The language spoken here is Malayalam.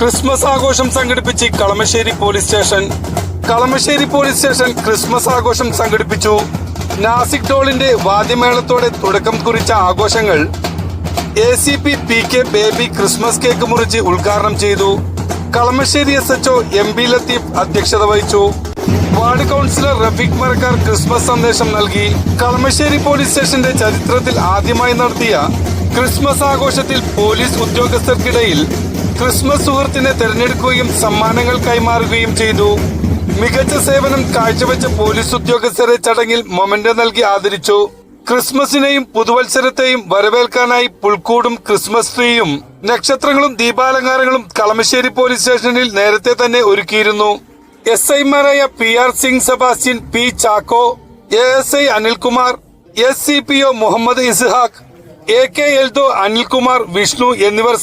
ക്രിസ്മസ് ആഘോഷം സംഘടിപ്പിച്ച് Kalamassery police station. Kalamassery police station Christmas ആഘോഷം സംഘടിപ്പിച്ചു. നാസിക് ഡോളിന്റെ വാദ്യമേളത്തോടെ തുടക്കം കുറിച്ച ആഘോഷങ്ങൾ ACP PK baby Christmas cake മുറിച്ച് ഉദ്ഘാടനം ചെയ്തു. കളമശ്ശേരി SHO MB ലത്തീഫ് അധ്യക്ഷത വഹിച്ചു. Ward councillor Rafeeq Marakkar Christmas സന്ദേശം നൽകി. കളമശ്ശേരി പോലീസ് സ്റ്റേഷന്റെ ചരിത്രത്തിൽ ആദ്യമായി നടത്തിയ ക്രിസ്മസ് ആഘോഷത്തിൽ പോലീസ് ഉദ്യോഗസ്ഥർക്കിടയിൽ ക്രിസ്മസ് സുഹൃത്തിനെ തെരഞ്ഞെടുക്കുകയും സമ്മാനങ്ങൾ കൈമാറുകയും ചെയ്തു. മികച്ച സേവനം കാഴ്ചവെച്ച പോലീസ് ഉദ്യോഗസ്ഥരെ ചടങ്ങിൽ മൊമെന്റോ നൽകി ആദരിച്ചു. ക്രിസ്മസിനെയും പുതുവത്സരത്തെയും വരവേൽക്കാനായി പുൽക്കൂടും ക്രിസ്മസ് ട്രീയും നക്ഷത്രങ്ങളും ദീപാലങ്കാരങ്ങളും കളമശ്ശേരി പോലീസ് സ്റ്റേഷനിൽ നേരത്തെ തന്നെ ഒരുക്കിയിരുന്നു. SIമാരായ PR Singh Sebastian, P Chacko, ASI Anilkumar, SCPO Muhammad Ishaq, AK Eldho Anilkumar, Vishnu എന്നിവർ